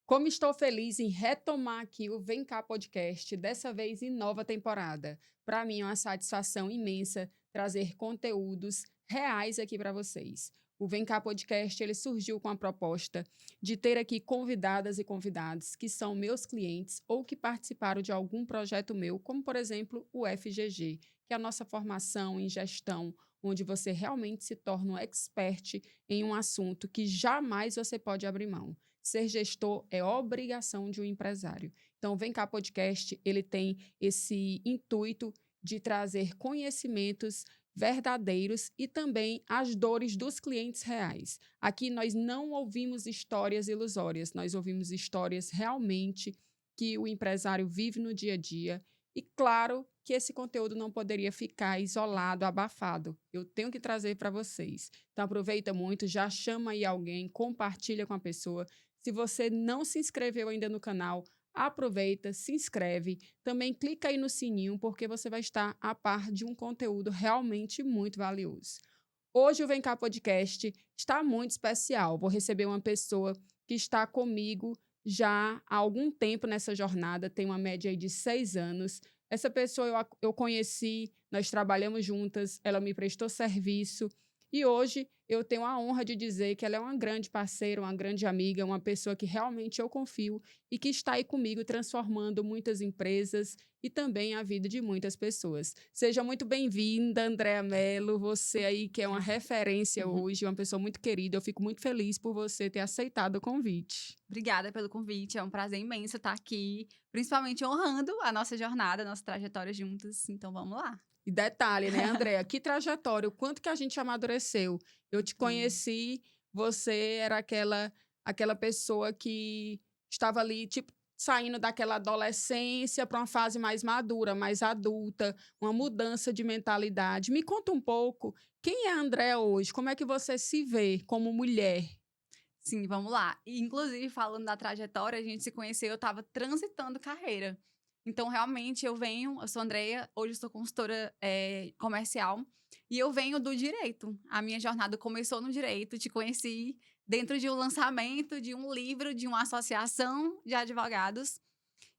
Como estou feliz em retomar aqui o Vem Cá Podcast, dessa vez em nova temporada. Para mim é uma satisfação imensa trazer conteúdos reais aqui para vocês. O Vem Cá Podcast ele surgiu com a proposta de ter aqui convidadas e convidados que são meus clientes ou que participaram de algum projeto meu, como por exemplo o FGG, que é a nossa formação em gestão, onde você realmente se torna um expert em um assunto que jamais você pode abrir mão. Ser gestor é obrigação de um empresário. Então, o Vem Cá Podcast, ele tem esse intuito de trazer conhecimentos verdadeiros e também as dores dos clientes reais. Aqui nós não ouvimos histórias ilusórias, nós ouvimos histórias realmente que o empresário vive no dia a dia. E claro que esse conteúdo não poderia ficar isolado, abafado. Eu tenho que trazer para vocês. Então aproveita muito, já chama aí alguém, compartilha com a pessoa. Se você não se inscreveu ainda no canal, aproveita, se inscreve. Também clica aí no sininho, porque você vai estar a par de um conteúdo realmente muito valioso. Hoje o Vem Cá Podcast está muito especial. Vou receber uma pessoa que está comigo já há algum tempo nessa jornada, tem uma média aí de 6 anos. Essa pessoa eu conheci, nós trabalhamos juntas, ela me prestou serviço e hoje eu tenho a honra de dizer que ela é uma grande parceira, uma grande amiga, uma pessoa que realmente eu confio e que está aí comigo transformando muitas empresas e também a vida de muitas pessoas. Seja muito bem-vinda, Andréa Mello, você aí que é uma referência hoje, uma pessoa muito querida. Eu fico muito feliz por você ter aceitado o convite. Obrigada pelo convite, é um prazer imenso estar aqui, principalmente honrando a nossa jornada, a nossa trajetória juntas. Então vamos lá. E detalhe, né, Andréa? Que trajetória, o quanto que a gente amadureceu. Eu te Sim. conheci, você era aquela pessoa que estava ali, tipo, saindo daquela adolescência para uma fase mais madura, mais adulta, uma mudança de mentalidade. Me conta um pouco, quem é a Andréa hoje? Como é que você se vê como mulher? Sim, vamos lá. E, inclusive, falando da trajetória, a gente se conheceu, eu estava transitando carreira. Então, realmente, eu sou Andreia, hoje eu sou consultora comercial, e eu venho do direito. A minha jornada começou no direito, te conheci dentro de um lançamento de um livro de uma associação de advogados,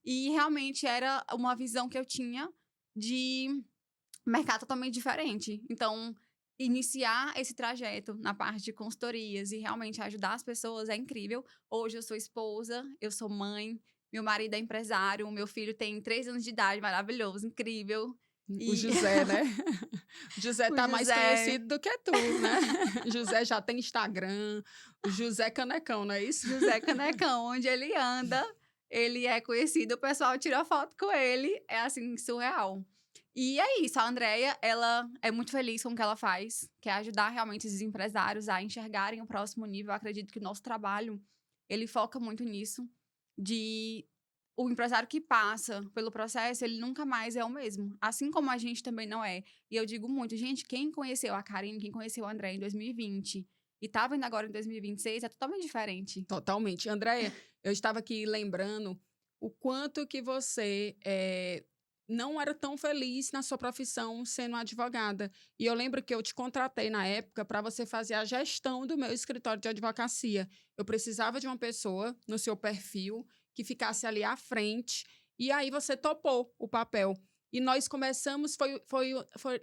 e realmente era uma visão que eu tinha de mercado totalmente diferente. Então, iniciar esse trajeto na parte de consultorias e realmente ajudar as pessoas é incrível. Hoje eu sou esposa, eu sou mãe, meu marido é empresário, o meu filho tem 3 anos de idade, maravilhoso, incrível. O E José, né? O José o tá mais José, conhecido do que tu, né? O José já tem Instagram, o José Canecão, não é isso? José Canecão, onde ele anda, ele é conhecido, o pessoal tira foto com ele, é assim, surreal. E é isso, a Andrea, ela é muito feliz com o que ela faz, que é ajudar realmente esses empresários a enxergarem o próximo nível. Eu acredito que o nosso trabalho, ele foca muito nisso, de o empresário que passa pelo processo, ele nunca mais é o mesmo. Assim como a gente também não é. E eu digo muito, gente, quem conheceu a Karine, quem conheceu a Andrea em 2020 e tá vendo agora em 2026, é totalmente diferente. Totalmente. Andréia, eu estava aqui lembrando o quanto que você não era tão feliz na sua profissão sendo advogada. E eu lembro que eu te contratei na época para você fazer a gestão do meu escritório de advocacia. Eu precisava de uma pessoa no seu perfil que ficasse ali à frente. E aí você topou o papel. E nós começamos,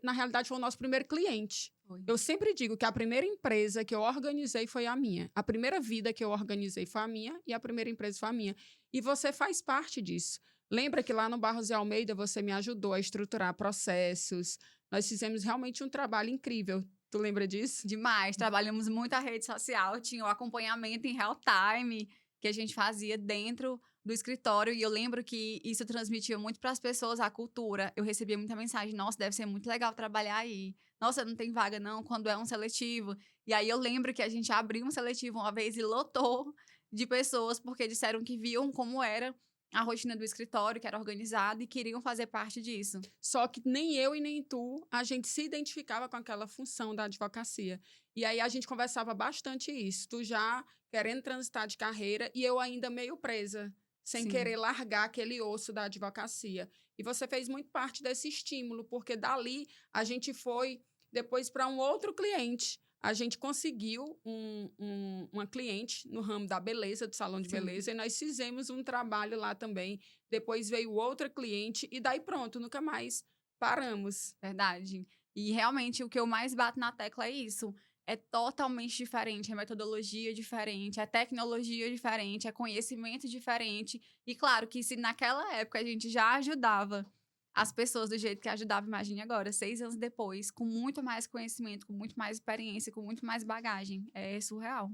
na realidade, foi o nosso primeiro cliente. Foi. Eu sempre digo que a primeira empresa que eu organizei foi a minha. A primeira vida que eu organizei foi a minha e a primeira empresa foi a minha. E você faz parte disso. Lembra que lá no Barros de Almeida você me ajudou a estruturar processos. Nós fizemos realmente um trabalho incrível. Tu lembra disso? Demais, trabalhamos muito a rede social, tinha o acompanhamento em real time que a gente fazia dentro do escritório e eu lembro que isso transmitia muito para as pessoas a cultura. Eu recebia muita mensagem: "Nossa, deve ser muito legal trabalhar aí. Nossa, não tem vaga não quando é um seletivo". E aí eu lembro que a gente abriu um seletivo uma vez e lotou de pessoas porque disseram que viam como era a rotina do escritório, que era organizado e queriam fazer parte disso. Só que nem eu e nem tu, a gente se identificava com aquela função da advocacia. E aí a gente conversava bastante isso. Tu já querendo transitar de carreira e eu ainda meio presa, sem querer Sim. largar aquele osso da advocacia. E você fez muito parte desse estímulo, porque dali a gente foi depois para um outro cliente. a gente conseguiu uma cliente no ramo da beleza, do salão de Sim. beleza, e nós fizemos um trabalho lá também. Depois veio outra cliente, e daí pronto, nunca mais paramos. Verdade. E realmente o que eu mais bato na tecla é isso. É totalmente diferente, é metodologia diferente, é tecnologia diferente, é conhecimento diferente. E claro que se naquela época a gente já ajudava as pessoas do jeito que ajudava, imagine agora, 6 anos depois, com muito mais conhecimento, com muito mais experiência, com muito mais bagagem. É surreal.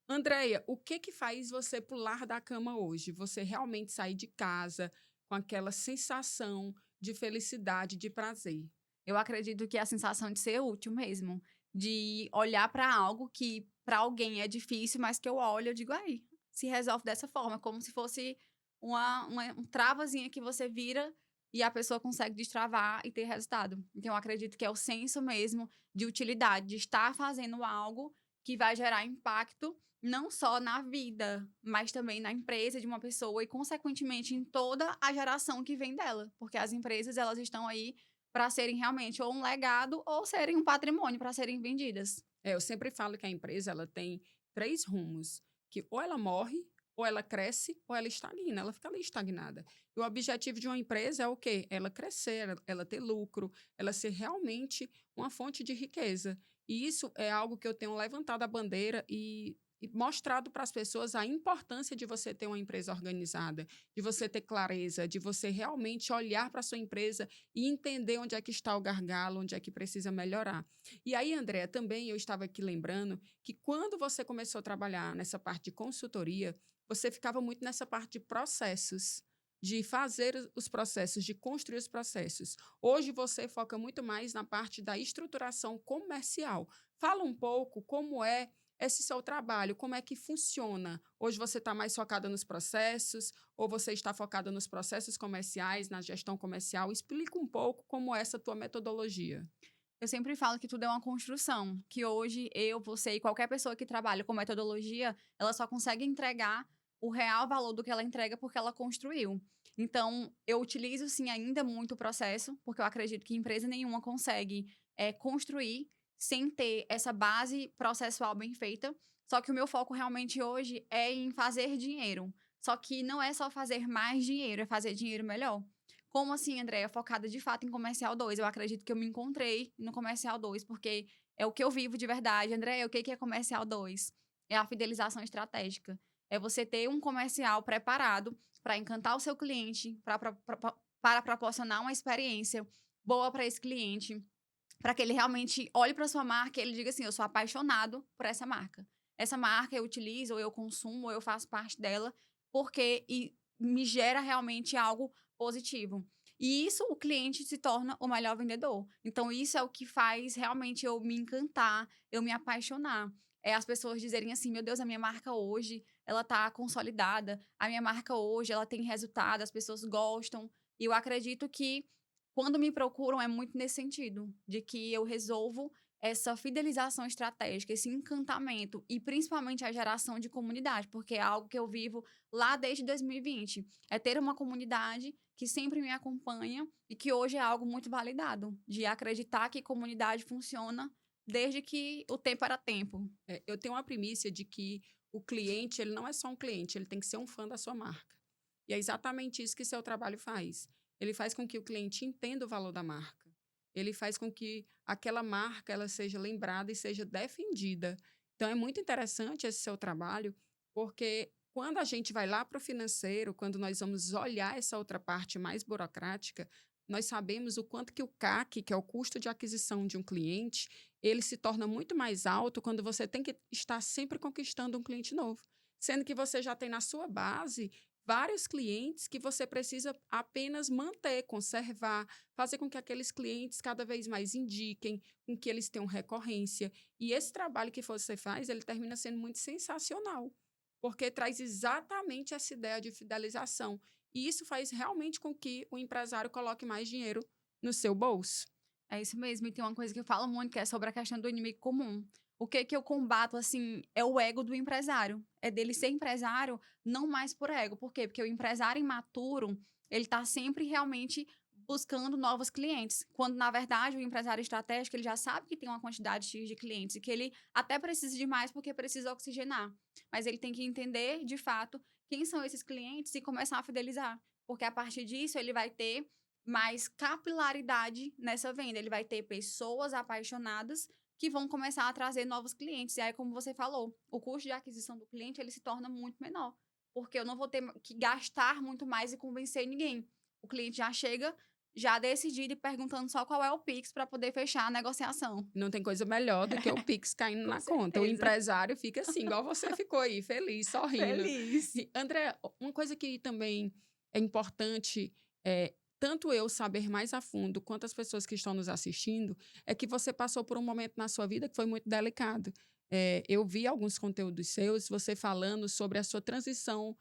Andréia, o que que faz você pular da cama hoje? Você realmente sair de casa com aquela sensação de felicidade, de prazer? Eu acredito que é a sensação de ser útil mesmo, de olhar para algo que para alguém é difícil, mas que eu olho, eu digo: "Aí, se resolve dessa forma", como se fosse um travazinha que você vira e a pessoa consegue destravar e ter resultado. Então eu acredito que é o senso mesmo de utilidade, de estar fazendo algo que vai gerar impacto, não só na vida, mas também na empresa de uma pessoa e consequentemente em toda a geração que vem dela, porque as empresas elas estão aí para serem realmente ou um legado ou serem um patrimônio para serem vendidas. É, eu sempre falo que a empresa ela tem 3 rumos, que ou ela morre, ou ela cresce, ou ela estagna, ela fica ali estagnada. E o objetivo de uma empresa é o quê? Ela crescer, ela ter lucro, ela ser realmente uma fonte de riqueza. E isso é algo que eu tenho levantado a bandeira e mostrado para as pessoas a importância de você ter uma empresa organizada, de você ter clareza, de você realmente olhar para a sua empresa e entender onde é que está o gargalo, onde é que precisa melhorar. E aí, Andréa, também eu estava aqui lembrando que quando você começou a trabalhar nessa parte de consultoria, você ficava muito nessa parte de processos, de fazer os processos, de construir os processos. Hoje você foca muito mais na parte da estruturação comercial. Fala um pouco como é esse seu trabalho, como é que funciona. Hoje você está mais focada nos processos, ou você está focada nos processos comerciais, na gestão comercial? Explica um pouco como é essa tua metodologia. Eu sempre falo que tudo é uma construção, que hoje eu, você e qualquer pessoa que trabalha com metodologia, ela só consegue entregar o real valor do que ela entrega porque ela construiu. Então, eu utilizo sim ainda muito o processo, porque eu acredito que empresa nenhuma consegue construir sem ter essa base processual bem feita. Só que o meu foco realmente hoje é em fazer dinheiro. Só que não é só fazer mais dinheiro, é fazer dinheiro melhor. Como assim, Andréia? Focada de fato em comercial 2. Eu acredito que eu me encontrei no comercial 2, porque é o que eu vivo de verdade. Andréia, o que que é comercial 2? É a fidelização estratégica. É você ter um comercial preparado para encantar o seu cliente, para proporcionar uma experiência boa para esse cliente, para que ele realmente olhe para sua marca e ele diga assim: eu sou apaixonado por essa marca. Essa marca eu utilizo, ou eu consumo, ou eu faço parte dela, porque me gera realmente algo positivo. E isso o cliente se torna o melhor vendedor. Então, isso é o que faz realmente eu me encantar, eu me apaixonar. É as pessoas dizerem assim: meu Deus, a minha marca hoje, ela tá consolidada, a minha marca hoje, ela tem resultado, as pessoas gostam. E eu acredito que quando me procuram é muito nesse sentido, de que eu resolvo essa fidelização estratégica, esse encantamento e principalmente a geração de comunidade, porque é algo que eu vivo lá desde 2020. É ter uma comunidade que sempre me acompanha e que hoje é algo muito validado, de acreditar que comunidade funciona desde que o tempo era tempo. É, eu tenho uma primícia de que o cliente, ele não é só um cliente, ele tem que ser um fã da sua marca. E é exatamente isso que seu trabalho faz. Ele faz com que o cliente entenda o valor da marca. Ele faz com que aquela marca ela seja lembrada e seja defendida. Então é muito interessante esse seu trabalho, porque quando a gente vai lá para o financeiro, quando nós vamos olhar essa outra parte mais burocrática, nós sabemos o quanto que o CAC, que é o custo de aquisição de um cliente, ele se torna muito mais alto quando você tem que estar sempre conquistando um cliente novo. Sendo que você já tem na sua base vários clientes que você precisa apenas manter, conservar, fazer com que aqueles clientes cada vez mais indiquem, com que eles tenham recorrência. E esse trabalho que você faz, ele termina sendo muito sensacional, porque traz exatamente essa ideia de fidelização. E isso faz realmente com que o empresário coloque mais dinheiro no seu bolso. É isso mesmo, e tem uma coisa que eu falo muito, que é sobre a questão do inimigo comum. O que que eu combato, assim, é o ego do empresário. É dele ser empresário, não mais por ego. Por quê? Porque o empresário imaturo, ele tá sempre realmente buscando novos clientes. Quando, na verdade, o empresário estratégico, ele já sabe que tem uma quantidade X de clientes e que ele até precisa de mais porque precisa oxigenar. Mas ele tem que entender, de fato, quem são esses clientes e começar a fidelizar. Porque a partir disso, ele vai ter mais capilaridade nessa venda. Ele vai ter pessoas apaixonadas que vão começar a trazer novos clientes. E aí, como você falou, o custo de aquisição do cliente, ele se torna muito menor. Porque eu não vou ter que gastar muito mais e convencer ninguém. O cliente já chega, já decidido e perguntando só qual é o Pix para poder fechar a negociação. Não tem coisa melhor do que o Pix caindo Com na conta. O certeza. empresário fica assim, igual você ficou aí, feliz, sorrindo. Feliz. E, André, uma coisa que também é importante, tanto eu saber mais a fundo, quanto as pessoas que estão nos assistindo, é que você passou por um momento na sua vida que foi muito delicado. Eu vi alguns conteúdos seus, você falando sobre a sua transição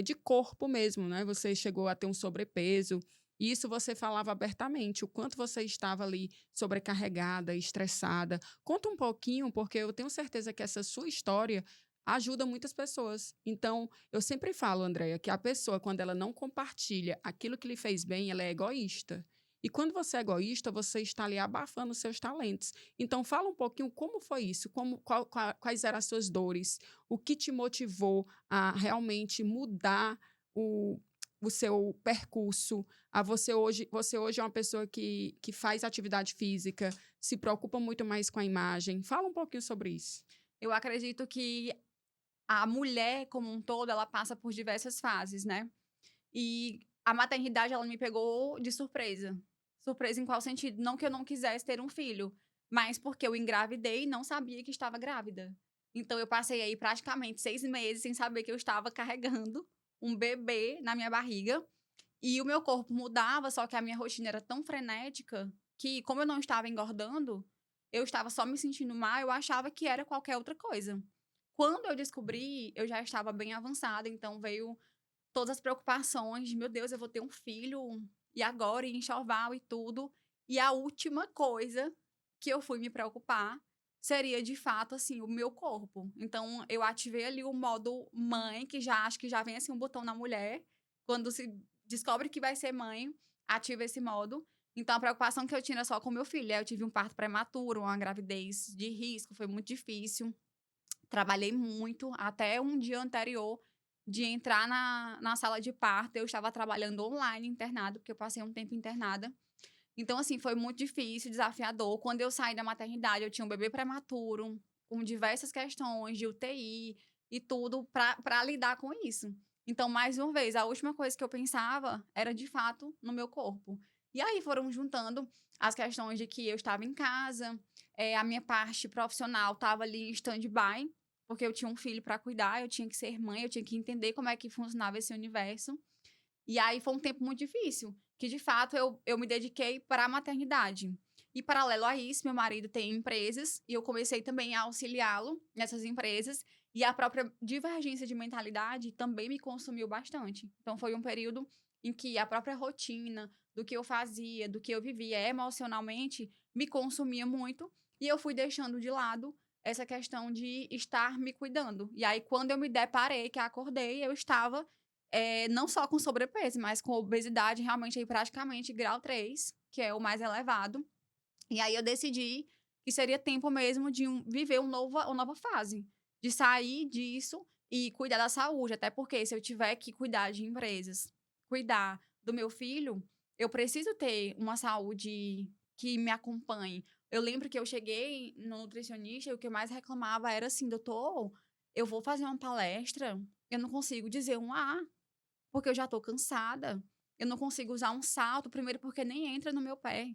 de corpo mesmo, né? Você chegou a ter um sobrepeso. E isso você falava abertamente, o quanto você estava ali sobrecarregada, estressada. Conta um pouquinho, porque eu tenho certeza que essa sua história ajuda muitas pessoas. Então, eu sempre falo, Andréia, que a pessoa, quando ela não compartilha aquilo que lhe fez bem, ela é egoísta. E quando você é egoísta, você está ali abafando os seus talentos. Então, fala um pouquinho como foi isso, quais eram as suas dores, o que te motivou a realmente mudar o, o seu percurso. Você hoje é uma pessoa que faz atividade física, se preocupa muito mais com a imagem. Fala um pouquinho sobre isso. Eu acredito que a mulher, como um todo, ela passa por diversas fases, né? E a maternidade, ela me pegou de surpresa. Surpresa em qual sentido? Não que eu não quisesse ter um filho, mas porque eu engravidei e não sabia que estava grávida. Então, eu passei aí praticamente 6 meses sem saber que eu estava carregando um bebê na minha barriga. E o meu corpo mudava, só que a minha rotina era tão frenética que, como eu não estava engordando, eu estava só me sentindo mal, eu achava que era qualquer outra coisa. Quando eu descobri, eu já estava bem avançada, então veio todas as preocupações de, meu Deus, eu vou ter um filho, e agora, e enxoval e tudo. E a última coisa que eu fui me preocupar seria, de fato, assim, o meu corpo. Então, eu ativei ali o modo mãe, que já acho que já vem, assim, um botão na mulher. Quando se descobre que vai ser mãe, ativa esse modo. Então, a preocupação que eu tinha era só com meu filho. Aí eu tive um parto prematuro, uma gravidez de risco, foi muito difícil. Trabalhei muito, até um dia anterior de entrar na sala de parto, eu estava trabalhando online, internado, porque eu passei um tempo internada. Então, assim, foi muito difícil, desafiador. Quando eu saí da maternidade, eu tinha um bebê prematuro, com diversas questões de UTI e tudo, para lidar com isso. Então, mais uma vez, a última coisa que eu pensava era, de fato, no meu corpo. E aí foram juntando as questões de que eu estava em casa, a minha parte profissional estava ali em stand-by, porque eu tinha um filho para cuidar, eu tinha que ser mãe, eu tinha que entender como é que funcionava esse universo. E aí foi um tempo muito difícil, que de fato eu me dediquei para a maternidade. E paralelo a isso, meu marido tem empresas e eu comecei também a auxiliá-lo nessas empresas. E a própria divergência de mentalidade também me consumiu bastante. Então foi um período em que a própria rotina do que eu fazia, do que eu vivia emocionalmente, me consumia muito. E eu fui deixando de lado essa questão de estar me cuidando. E aí, quando eu me deparei, que acordei, eu estava não só com sobrepeso, mas com obesidade realmente aí praticamente grau 3, que é o mais elevado. E aí eu decidi que seria tempo mesmo de viver uma nova fase, de sair disso e cuidar da saúde. Até porque se eu tiver que cuidar de empresas, cuidar do meu filho, eu preciso ter uma saúde que me acompanhe. Eu lembro que eu cheguei no nutricionista e o que eu mais reclamava era assim, doutor, eu vou fazer uma palestra, eu não consigo dizer um A, porque eu já tô cansada. Eu não consigo usar um salto, primeiro porque nem entra no meu pé.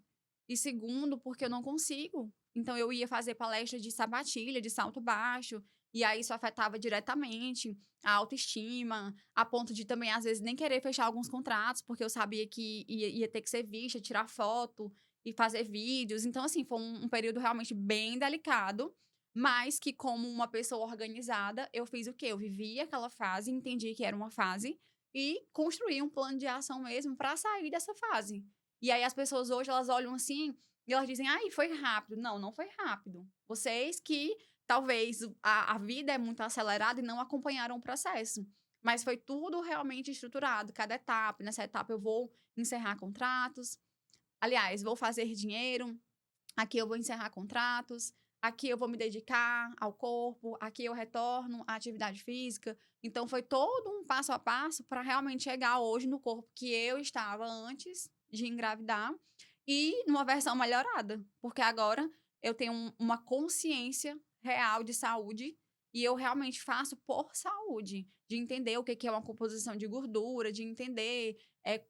E segundo, porque eu não consigo. Então eu ia fazer palestra de sapatilha, de salto baixo, e aí isso afetava diretamente a autoestima, a ponto de também às vezes nem querer fechar alguns contratos, porque eu sabia que ia ter que ser vista, tirar foto e fazer vídeos. Então assim, foi um período realmente bem delicado, mas que como uma pessoa organizada, eu fiz o quê? Eu vivi aquela fase, entendi que era uma fase e construir um plano de ação mesmo para sair dessa fase. E aí as pessoas hoje, elas olham assim e elas dizem, ai, foi rápido. Não, não foi rápido. Vocês que talvez a vida é muito acelerada e não acompanharam o processo. Mas foi tudo realmente estruturado, cada etapa. Nessa etapa eu vou encerrar contratos, Aliás, vou fazer dinheiro, aqui eu vou encerrar contratos, aqui eu vou me dedicar ao corpo, aqui eu retorno à atividade física. Então, foi todo um passo a passo para realmente chegar hoje no corpo que eu estava antes de engravidar e numa versão melhorada. Porque agora eu tenho uma consciência real de saúde e eu realmente faço por saúde, de entender o que que é uma composição de gordura, de entender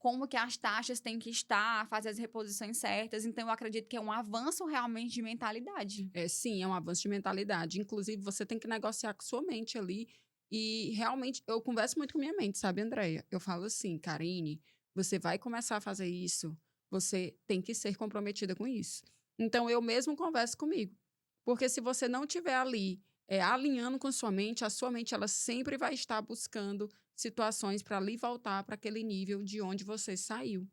como que as taxas têm que estar, fazer as reposições certas. Então, eu acredito que é um avanço realmente de mentalidade. Sim, é um avanço de mentalidade. Inclusive, você tem que negociar com sua mente ali. E realmente, eu converso muito com minha mente, sabe, Andréia? Eu falo assim, Karine, você vai começar a fazer isso, você tem que ser comprometida com isso. Então, eu mesmo converso comigo. Porque se você não estiver ali alinhando com a sua mente ela sempre vai estar buscando situações para ali voltar para aquele nível de onde você saiu.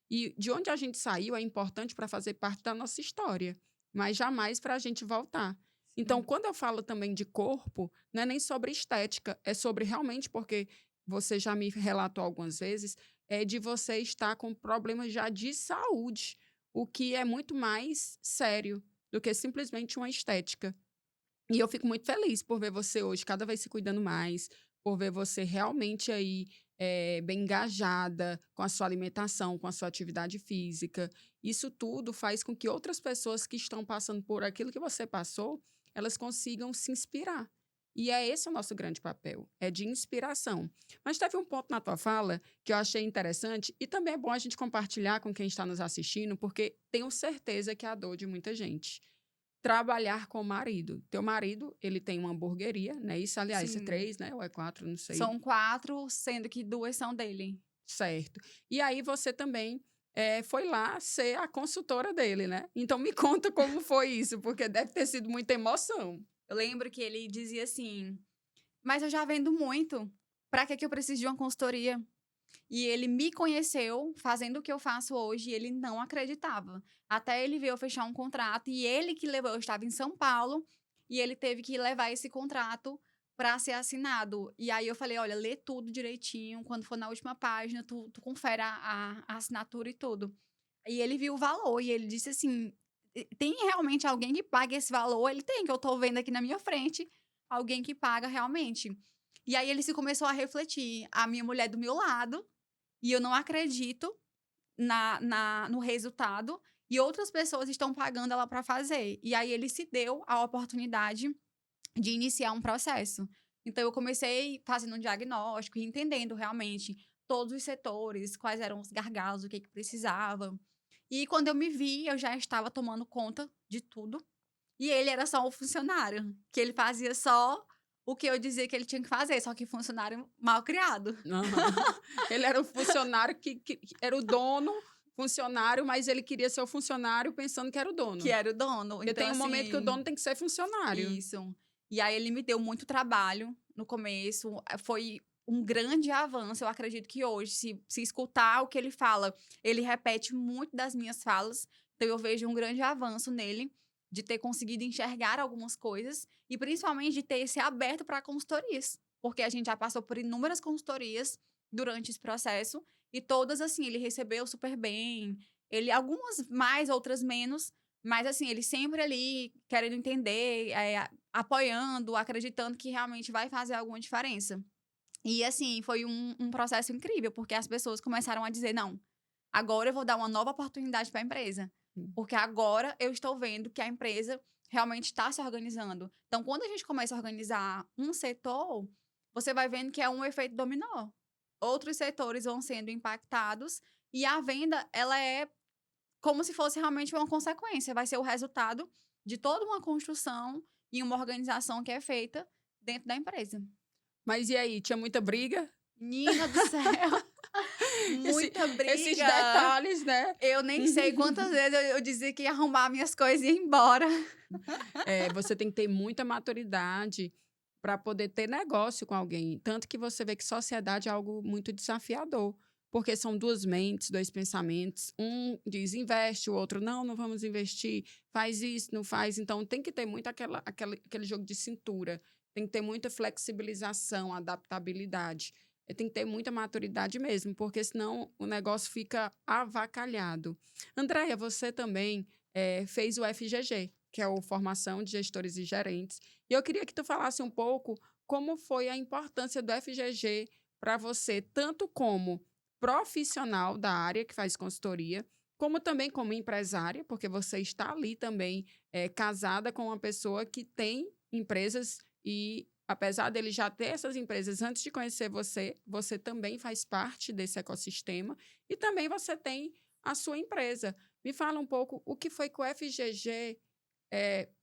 E de onde a gente saiu é importante para fazer parte da nossa história, mas jamais para a gente voltar. Então, Sim. quando eu falo também de corpo, não é nem sobre estética, é sobre realmente, porque você já me relatou algumas vezes, é de você estar com problemas já de saúde, o que é muito mais sério do que simplesmente uma estética. E eu fico muito feliz por ver você hoje cada vez se cuidando mais, por ver você realmente aí bem engajada com a sua alimentação, com a sua atividade física. Isso tudo faz com que outras pessoas que estão passando por aquilo que você passou, elas consigam se inspirar. E é esse o nosso grande papel, é de inspiração. Mas teve um ponto na tua fala que eu achei interessante e também é bom a gente compartilhar com quem está nos assistindo, porque tenho certeza que é a dor de muita gente trabalhar com o marido. Teu marido, ele tem uma hamburgueria, né? Isso, aliás, é Sim. 3, né? Ou é 4, não sei. São 4, sendo que 2 são dele. Certo. E aí você também foi lá ser a consultora dele, né? Então me conta como foi isso, porque deve ter sido muita emoção. Eu lembro que ele dizia assim: "Mas eu já vendo muito, pra que que eu preciso de uma consultoria?". E ele me conheceu fazendo o que eu faço hoje e ele não acreditava. Até ele ver eu fechar um contrato e ele que levou, eu estava em São Paulo e ele teve que levar esse contrato para ser assinado. E aí eu falei: "Olha, lê tudo direitinho, quando for na última página, tu confere a assinatura e tudo". E ele viu o valor e ele disse assim: Tem realmente alguém que paga esse valor?". Ele: "Tem, que eu tô vendo aqui na minha frente, alguém que paga realmente". E aí ele se começou a refletir, a minha mulher do meu lado, e eu não acredito no resultado, e outras pessoas estão pagando ela para fazer. E aí ele se deu a oportunidade de iniciar um processo. Então eu comecei fazendo um diagnóstico e entendendo realmente todos os setores, quais eram os gargalos, o que que precisava. E quando eu me vi, eu já estava tomando conta de tudo, e ele era só o funcionário, que ele fazia só o que eu dizia que ele tinha que fazer, só que funcionário mal criado. Aham. Ele era o funcionário que era o dono, funcionário, mas ele queria ser o funcionário pensando que era o Que dono. era o dono. Porque Então, tem um momento que o assim, dono tem que ser funcionário. isso. E aí ele me deu muito trabalho no começo. Foi um grande avanço. Eu acredito que hoje, se escutar o que ele fala, ele repete muito das minhas falas. Então, eu vejo um grande avanço nele, de ter conseguido enxergar algumas coisas e principalmente de ter se aberto para consultorias. Porque a gente já passou por inúmeras consultorias durante esse processo e todas, assim, ele recebeu super bem. Ele, algumas mais, outras menos, mas, assim, ele sempre ali querendo entender, apoiando, acreditando que realmente vai fazer alguma diferença. E, assim, foi um processo incrível, porque as pessoas começaram a dizer: "Não, agora eu vou dar uma nova oportunidade para a empresa, Hum. porque agora eu estou vendo que a empresa realmente está se organizando". Então, quando a gente começa a organizar um setor, você vai vendo que é um efeito dominó. Outros setores vão sendo impactados e a venda, ela é como se fosse realmente uma consequência, vai ser o resultado de toda uma construção e uma organização que é feita dentro da empresa. Mas e aí, tinha muita briga? Menina do céu, muita Esses briga. detalhes, né? Eu nem sei quantas vezes eu dizia que ia arrumar minhas coisas e ir embora. Você tem que ter muita maturidade para poder ter negócio com alguém. Tanto que você vê que sociedade é algo muito desafiador. Porque são duas mentes, dois pensamentos. Um diz investe, o outro não, não vamos investir. Faz isso, não faz. Então tem que ter muito aquele jogo de cintura. Tem que ter muita flexibilização, adaptabilidade. tem que ter muita maturidade mesmo, porque senão o negócio fica avacalhado. Andréia, você também fez o FGG, que é o Formação de Gestores e Gerentes. E eu queria que tu falasse um pouco como foi a importância do FGG para você, tanto como profissional da área que faz consultoria, como também como empresária, porque você está ali também casada com uma pessoa que tem empresas e, apesar dele já ter essas empresas antes de conhecer você, você também faz parte desse ecossistema e também você tem a sua empresa. Me fala um pouco o que foi que o FGG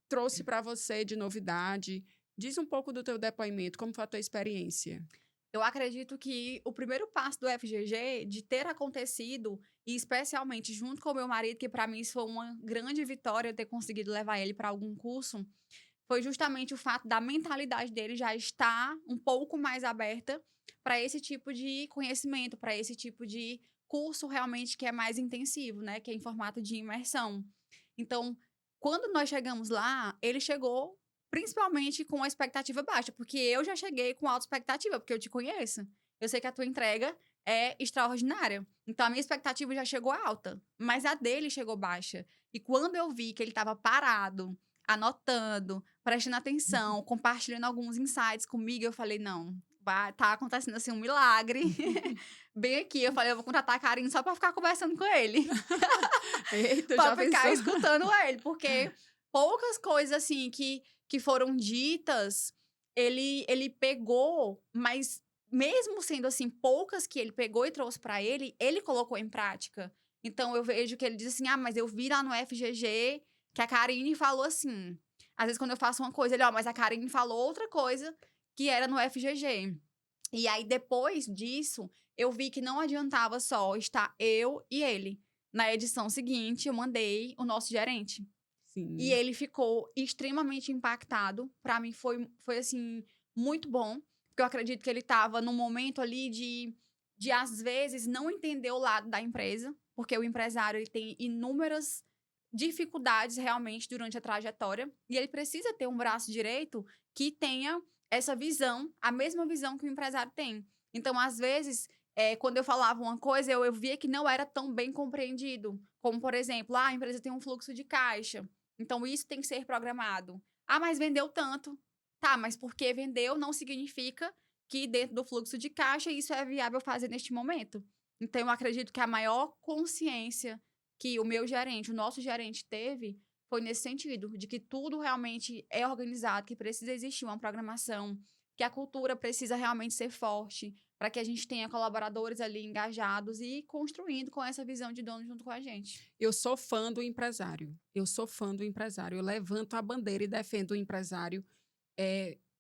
trouxe para você de novidade. Diz um pouco do teu depoimento, como foi a tua experiência? Eu acredito que o primeiro passo do FGG, de ter acontecido, e especialmente junto com o meu marido, que para mim isso foi uma grande vitória, eu ter conseguido levar ele para algum curso, foi justamente o fato da mentalidade dele já estar um pouco mais aberta para esse tipo de conhecimento, para esse tipo de curso realmente que é mais intensivo, né? Que é em formato de imersão. Então, quando nós chegamos lá, ele chegou principalmente com a expectativa baixa, porque eu já cheguei com alta expectativa, porque eu te conheço. Eu sei que a tua entrega é extraordinária. Então, a minha expectativa já chegou alta, mas a dele chegou baixa. E quando eu vi que ele estava parado, anotando, prestando atenção, compartilhando alguns insights comigo, eu falei, não, tá acontecendo assim um milagre. Bem aqui, eu falei, eu vou contratar a Karine só pra ficar conversando com ele. Eita, Pra já ficar pensou? escutando ele, porque poucas coisas assim que foram ditas, ele pegou, mas mesmo sendo assim, poucas que ele pegou e trouxe pra ele, ele colocou em prática. Então eu vejo que ele diz assim: "Ah, mas eu vi lá no FGG que a Karine falou assim". Às vezes quando eu faço uma coisa, ele: "Ó, mas a Karine falou outra coisa que era no FGG". E aí depois disso, eu vi que não adiantava só estar eu e ele. Na edição seguinte, eu mandei o nosso gerente. E Sim. ele ficou extremamente impactado. Pra mim foi assim, muito bom. Porque eu acredito que ele estava num momento ali de, às vezes, não entender o lado da empresa. Porque o empresário ele tem inúmeras dificuldades realmente durante a trajetória. E ele precisa ter um braço direito que tenha essa visão, a mesma visão que o empresário tem. Então, às vezes, quando eu falava uma coisa, eu via que não era tão bem compreendido. Como, por exemplo, a empresa tem um fluxo de caixa. Então, isso tem que ser programado. Ah, mas vendeu tanto. Tá, mas porque vendeu não significa que dentro do fluxo de caixa isso é viável fazer neste momento. Então, eu acredito que a maior consciência que o meu gerente, o nosso gerente teve, foi nesse sentido, de que tudo realmente é organizado, que precisa existir uma programação, que a cultura precisa realmente ser forte, para que a gente tenha colaboradores ali engajados e construindo com essa visão de dono junto com a gente. Eu sou fã do empresário. Eu sou fã do empresário. Eu levanto a bandeira e defendo o empresário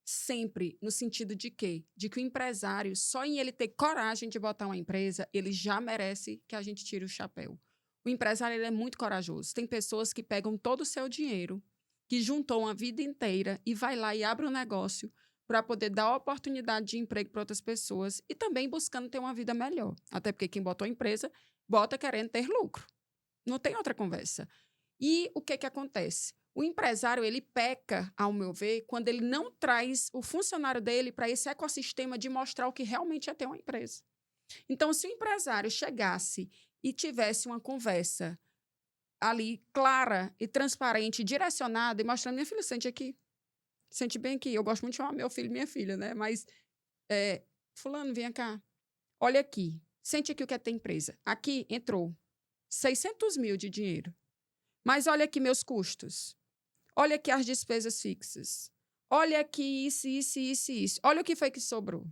sempre no sentido de quê? De que o empresário, só em ele ter coragem de botar uma empresa, ele já merece que a gente tire o chapéu. O empresário ele é muito corajoso. Tem pessoas que pegam todo o seu dinheiro, que juntou uma vida inteira e vai lá e abre um negócio para poder dar oportunidade de emprego para outras pessoas e também buscando ter uma vida melhor. Até porque quem botou a empresa, bota querendo ter lucro. Não tem outra conversa. E o que que acontece? O empresário, ele peca, ao meu ver, quando ele não traz o funcionário dele para esse ecossistema de mostrar o que realmente é ter uma empresa. Então, se o empresário chegasse e tivesse uma conversa ali clara e transparente, direcionada, e mostrando, minha filha, sente aqui, sente bem aqui. Eu gosto muito de chamar meu filho e minha filha, né? Mas, fulano, vem cá, olha aqui, sente aqui o que é ter empresa. Aqui entrou 600 mil de dinheiro. Mas olha aqui meus custos. Olha aqui as despesas fixas. Olha aqui isso, isso, isso, isso. Olha o que foi que sobrou.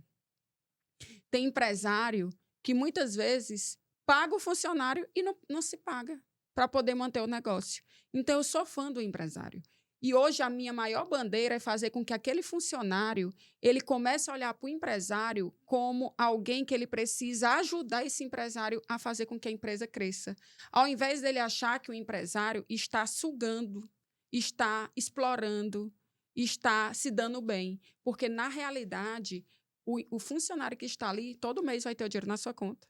Tem empresário que muitas vezes paga o funcionário e não se paga para poder manter o negócio. Então, eu sou fã do empresário. E hoje a minha maior bandeira é fazer com que aquele funcionário ele comece a olhar para o empresário como alguém que ele precisa ajudar esse empresário a fazer com que a empresa cresça. Ao invés dele achar que o empresário está sugando, está explorando, está se dando bem. Porque, na realidade, o funcionário que está ali, todo mês vai ter o dinheiro na sua conta.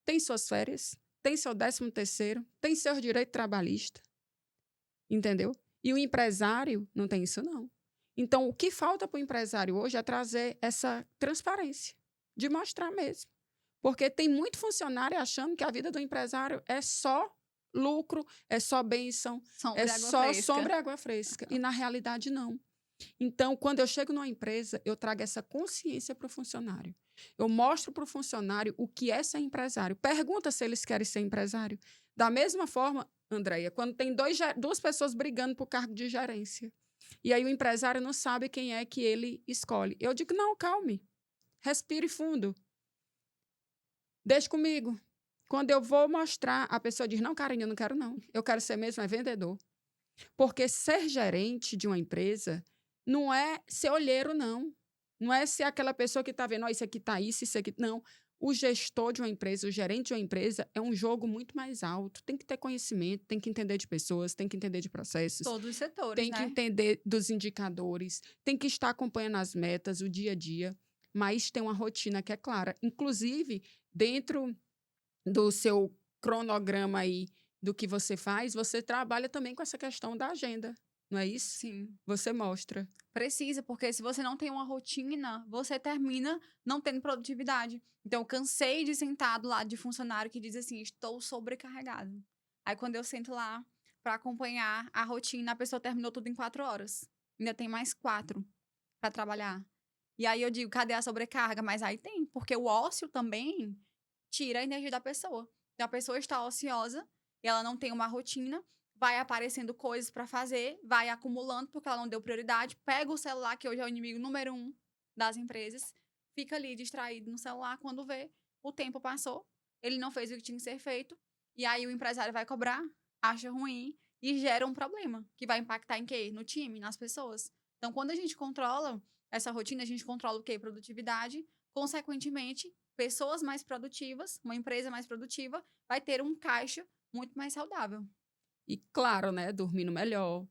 Tem suas férias, tem seu 13º, tem seus direitos trabalhistas. Entendeu? E o empresário não tem isso, não. Então, o que falta para o empresário hoje é trazer essa transparência. de mostrar mesmo. Porque tem muito funcionário achando que a vida do empresário é só lucro, é só bênção, é Sombra e água só fresca. sombra e água fresca. E, na realidade, não. Então, quando eu chego numa empresa, eu trago essa consciência para o funcionário. Eu mostro para o funcionário o que é ser empresário. Pergunta se eles querem ser empresário. Da mesma forma, Andréia, quando tem duas pessoas brigando por cargo de gerência, e aí o empresário não sabe quem é que ele escolhe. Eu digo, não, calme, respire fundo, deixe comigo. Quando eu vou mostrar, a pessoa diz, não, Karine, eu não quero não. Eu quero ser mesmo vendedor. Porque ser gerente de uma empresa não é ser olheiro, não. Não é ser aquela pessoa que está vendo, isso aqui está isso aqui. Não. O gestor de uma empresa, o gerente de uma empresa, é um jogo muito mais alto. Tem que ter conhecimento, tem que entender de pessoas, tem que entender de processos, Todos os setores, tem que né? entender dos indicadores, tem que estar acompanhando as metas, o dia a dia, mas tem uma rotina que é clara. Inclusive, dentro do seu cronograma aí do que você faz, você trabalha também com essa questão da agenda, não é isso? Sim. Você mostra. Precisa, porque se você não tem uma rotina, você termina não tendo produtividade. Então, eu cansei de sentar do lado de funcionário que diz assim, estou sobrecarregado. Aí, quando eu sento lá para acompanhar a rotina, a pessoa terminou tudo em 4 horas. Ainda tem mais 4 para trabalhar. E aí eu digo, cadê a sobrecarga? Mas aí tem, porque o ócio também tira a energia da pessoa. Então, a pessoa está ociosa, e ela não tem uma rotina, vai aparecendo coisas para fazer, vai acumulando porque ela não deu prioridade, pega o celular, que hoje é o inimigo número 1 das empresas, fica ali distraído no celular, quando vê, o tempo passou, ele não fez o que tinha que ser feito, e aí o empresário vai cobrar, acha ruim e gera um problema, que vai impactar em quê? No time, nas pessoas. Então, quando a gente controla essa rotina, a gente controla o quê? Produtividade, consequentemente, pessoas mais produtivas, uma empresa mais produtiva, vai ter um caixa muito mais saudável. E claro, né, dormindo melhor,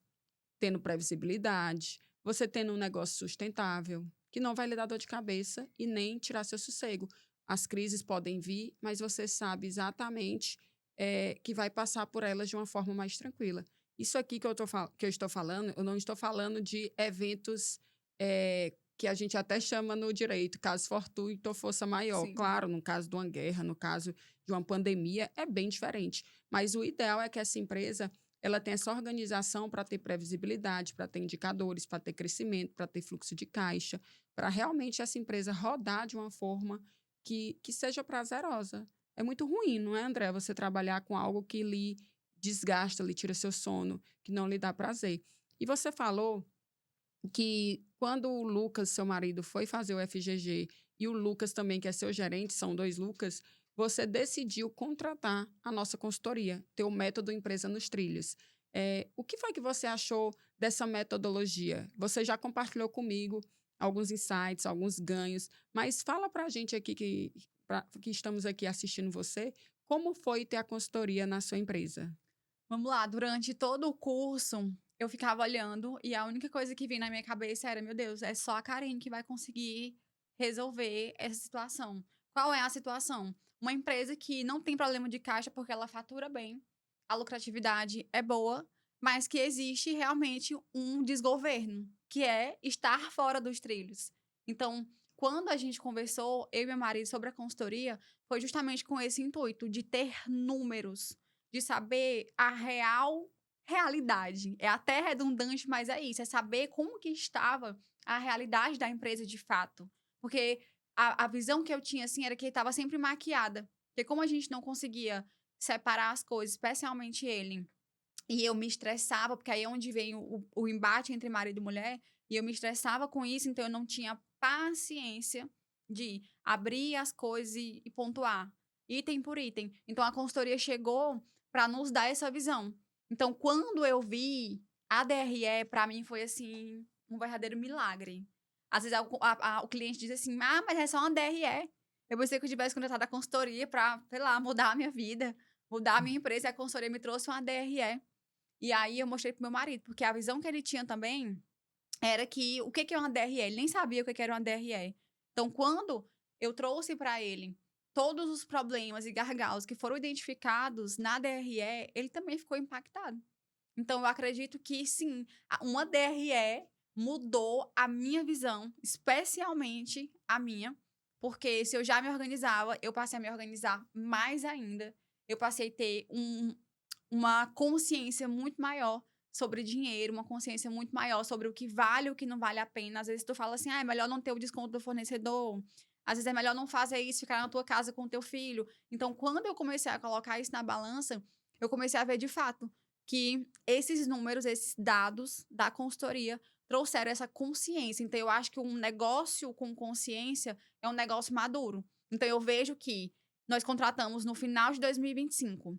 tendo previsibilidade, você tendo um negócio sustentável, que não vai lhe dar dor de cabeça e nem tirar seu sossego. As crises podem vir, mas você sabe exatamente que vai passar por elas de uma forma mais tranquila. Isso aqui que eu estou falando, eu não estou falando de eventos que a gente até chama no direito, caso fortuito ou força maior. Sim. Claro, no caso de uma guerra, no caso de uma pandemia, é bem diferente. Mas o ideal é que essa empresa ela tenha essa organização para ter previsibilidade, para ter indicadores, para ter crescimento, para ter fluxo de caixa, para realmente essa empresa rodar de uma forma que seja prazerosa. É muito ruim, não é, André? Você trabalhar com algo que lhe desgasta, lhe tira seu sono, que não lhe dá prazer. E você falou que quando o Lucas, seu marido, foi fazer o FGG e o Lucas também, que é seu gerente, são dois Lucas, você decidiu contratar a nossa consultoria, ter o método Empresa nos Trilhos. O que foi que você achou dessa metodologia? Você já compartilhou comigo alguns insights, alguns ganhos, mas fala para a gente aqui que estamos aqui assistindo você, como foi ter a consultoria na sua empresa? Vamos lá, durante todo o curso, eu ficava olhando e a única coisa que vinha na minha cabeça era, meu Deus, é só a Karine que vai conseguir resolver essa situação. Qual é a situação? Uma empresa que não tem problema de caixa porque ela fatura bem, a lucratividade é boa, mas que existe realmente um desgoverno, que é estar fora dos trilhos. Então, quando a gente conversou, eu e meu marido, sobre a consultoria, foi justamente com esse intuito de ter números, de saber a realidade. É até redundante, mas é isso. É saber como que estava a realidade da empresa de fato. Porque a visão que eu tinha, assim, era que estava sempre maquiada. Porque como a gente não conseguia separar as coisas, especialmente ele, e eu me estressava, porque aí é onde vem o embate entre marido e mulher, e eu me estressava com isso, então eu não tinha paciência de abrir as coisas e pontuar, item por item. Então a consultoria chegou para nos dar essa visão. Então, quando eu vi a DRE, para mim foi assim, um verdadeiro milagre. Às vezes o cliente diz assim, mas é só uma DRE. Eu pensei que eu tivesse contratado a consultoria para, sei lá, mudar a minha vida, mudar a minha empresa, e a consultoria me trouxe uma DRE. E aí eu mostrei pro meu marido, porque a visão que ele tinha também era que o que é uma DRE? Ele nem sabia o que era uma DRE. Então, quando eu trouxe para ele todos os problemas e gargalos que foram identificados na DRE, ele também ficou impactado. Então, eu acredito que, sim, uma DRE mudou a minha visão, especialmente a minha, Porque se eu já me organizava, eu passei a me organizar mais ainda. Eu passei a ter uma consciência muito maior sobre dinheiro, uma consciência muito maior sobre o que vale e o que não vale a pena. Às vezes tu fala assim, é melhor não ter o desconto do fornecedor. Às vezes é melhor não fazer isso, ficar na tua casa com o teu filho. Então, quando eu comecei a colocar isso na balança, eu comecei a ver de fato que esses números, esses dados da consultoria trouxeram essa consciência. Então, eu acho que um negócio com consciência é um negócio maduro. Então, eu vejo que nós contratamos no final de 2025.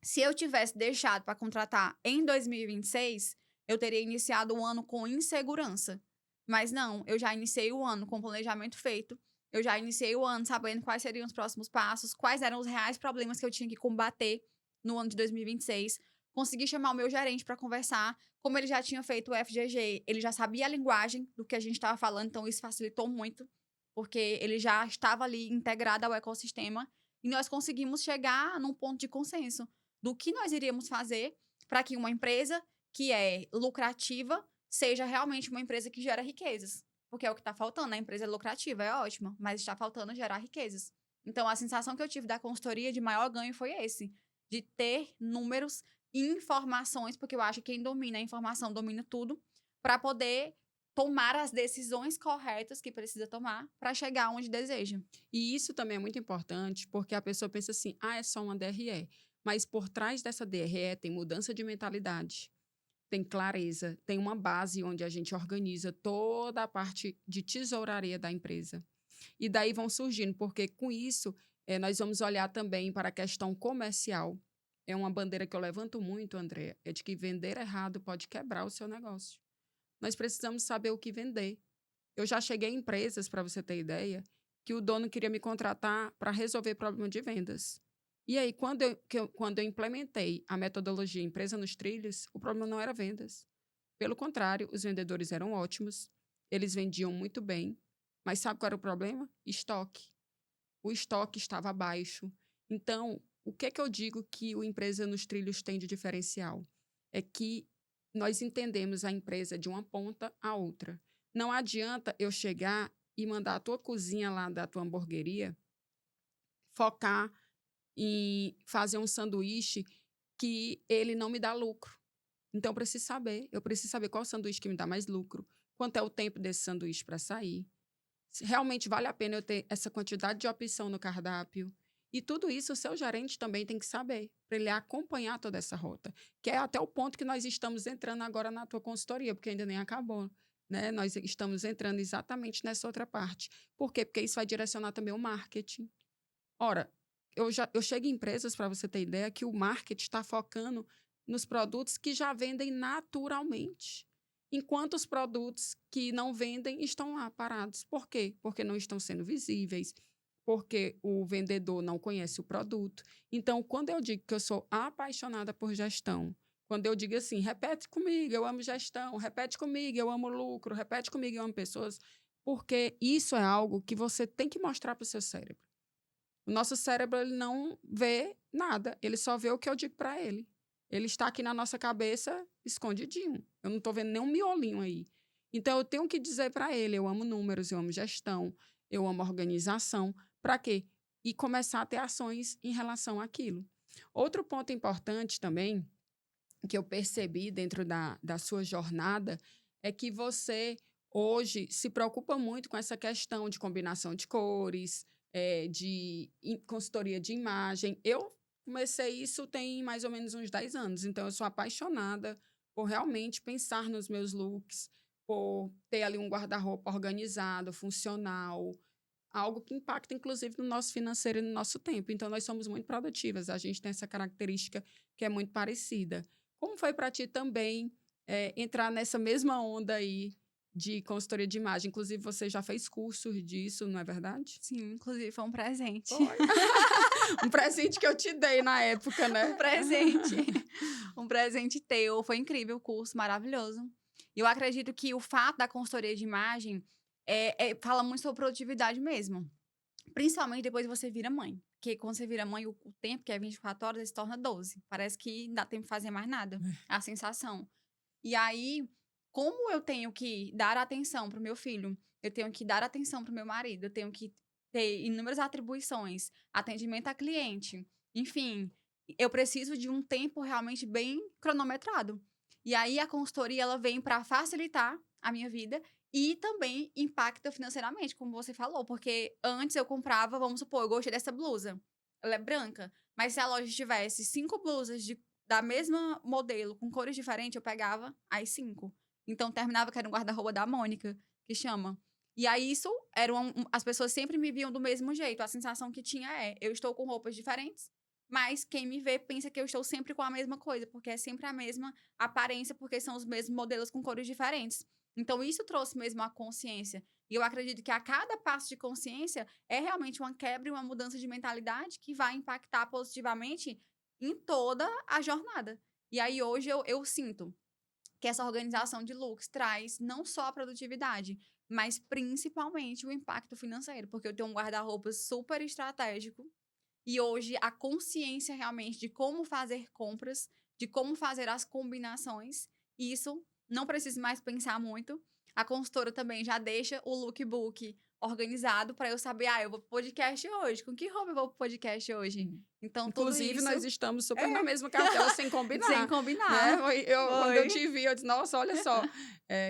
Se eu tivesse deixado para contratar em 2026, eu teria iniciado o ano com insegurança. Mas não, eu já iniciei o ano com planejamento feito. Eu já iniciei o ano sabendo quais seriam os próximos passos, quais eram os reais problemas que eu tinha que combater no ano de 2026. Consegui chamar o meu gerente para conversar. Como ele já tinha feito o FGG, ele já sabia a linguagem do que a gente estava falando, então isso facilitou muito, porque ele já estava ali integrado ao ecossistema. E nós conseguimos chegar num ponto de consenso do que nós iríamos fazer para que uma empresa que é lucrativa seja realmente uma empresa que gera riquezas. Porque é o que está faltando. A empresa é lucrativa, é ótima, mas está faltando gerar riquezas. Então, a sensação que eu tive da consultoria de maior ganho foi esse, de ter números e informações, porque eu acho que quem domina a informação domina tudo, para poder tomar as decisões corretas que precisa tomar para chegar onde deseja. E isso também é muito importante, porque a pessoa pensa assim, é só uma DRE. Mas por trás dessa DRE tem mudança de mentalidade, tem clareza, tem uma base onde a gente organiza toda a parte de tesouraria da empresa. E daí vão surgindo, porque com isso nós vamos olhar também para a questão comercial. É uma bandeira que eu levanto muito, André, é de que vender errado pode quebrar o seu negócio. Nós precisamos saber o que vender. Eu já cheguei em empresas, para você ter ideia, que o dono queria me contratar para resolver problema de vendas. E aí, quando eu implementei a metodologia Empresa nos Trilhos, o problema não era vendas. Pelo contrário, os vendedores eram ótimos, eles vendiam muito bem, mas sabe qual era o problema? Estoque. O estoque estava baixo. Então, o que eu digo que o Empresa nos Trilhos tem de diferencial? É que nós entendemos a empresa de uma ponta a outra. Não adianta eu chegar e mandar a tua cozinha lá da tua hamburgueria focar em fazer um sanduíche que ele não me dá lucro. Então, eu preciso saber qual sanduíche que me dá mais lucro, quanto é o tempo desse sanduíche para sair, se realmente vale a pena eu ter essa quantidade de opção no cardápio. E tudo isso o seu gerente também tem que saber, para ele acompanhar toda essa rota, que é até o ponto que nós estamos entrando agora na tua consultoria, porque ainda nem acabou. Né? Nós estamos entrando exatamente nessa outra parte. Por quê? Porque isso vai direcionar também o marketing. Ora, eu chego em empresas, para você ter ideia, que o marketing está focando nos produtos que já vendem naturalmente. Enquanto os produtos que não vendem estão lá parados. Por quê? Porque não estão sendo visíveis, porque o vendedor não conhece o produto. Então, quando eu digo que eu sou apaixonada por gestão, quando eu digo assim, repete comigo, eu amo gestão, repete comigo, eu amo lucro, repete comigo, eu amo pessoas, porque isso é algo que você tem que mostrar para o seu cérebro. O nosso cérebro ele não vê nada, ele só vê o que eu digo para ele. Ele está aqui na nossa cabeça escondidinho. Eu não estou vendo nenhum miolinho aí. Então, eu tenho que dizer para ele, eu amo números, eu amo gestão, eu amo organização. Para quê? E começar a ter ações em relação àquilo. Outro ponto importante também, que eu percebi dentro da sua jornada, é que você hoje se preocupa muito com essa questão de combinação de cores, de consultoria de imagem. Eu comecei isso tem mais ou menos uns 10 anos, então eu sou apaixonada por realmente pensar nos meus looks, por ter ali um guarda-roupa organizado, funcional, algo que impacta, inclusive, no nosso financeiro e no nosso tempo. Então, nós somos muito produtivas, a gente tem essa característica que é muito parecida. Como foi para ti também entrar nessa mesma onda aí de consultoria de imagem? Inclusive, você já fez cursos disso, não é verdade? Sim, inclusive foi um presente. Foi. Um presente que eu te dei na época, né? Um presente. Um presente teu. Foi incrível o curso, maravilhoso. E eu acredito que o fato da consultoria de imagem fala muito sobre produtividade mesmo. Principalmente depois que você vira mãe. Porque quando você vira mãe, o tempo, que é 24 horas, se torna 12. Parece que não dá tempo de fazer mais nada. A sensação. E aí, como eu tenho que dar atenção pro meu filho, eu tenho que dar atenção pro meu marido, eu tenho que ter inúmeras atribuições, atendimento a cliente, enfim, eu preciso de um tempo realmente bem cronometrado. E aí a consultoria ela vem para facilitar a minha vida e também impacta financeiramente, como você falou, porque antes eu comprava, vamos supor, eu gostei dessa blusa, ela é branca, mas se a loja tivesse 5 blusas da mesma modelo, com cores diferentes, eu pegava as 5. Então terminava que era um guarda-roupa da Mônica, que chama. E aí isso era as pessoas sempre me viam do mesmo jeito. A sensação que tinha é, eu estou com roupas diferentes, mas quem me vê pensa que eu estou sempre com a mesma coisa, porque é sempre a mesma aparência, porque são os mesmos modelos com cores diferentes. Então isso trouxe mesmo a consciência. E eu acredito que a cada passo de consciência é realmente uma quebra e uma mudança de mentalidade que vai impactar positivamente em toda a jornada. E aí hoje eu sinto que essa organização de looks traz não só a produtividade, mas principalmente o impacto financeiro, porque eu tenho um guarda-roupa super estratégico e hoje a consciência realmente de como fazer compras, de como fazer as combinações, isso não preciso mais pensar muito. A consultora também já deixa o lookbook organizado para eu saber, eu vou pro podcast hoje, com que roupa eu vou pro podcast hoje? Então, tudo Inclusive, isso nós estamos super na mesma cartela, sem combinar. sem combinar. Né? Quando eu te vi, eu disse, nossa, olha só,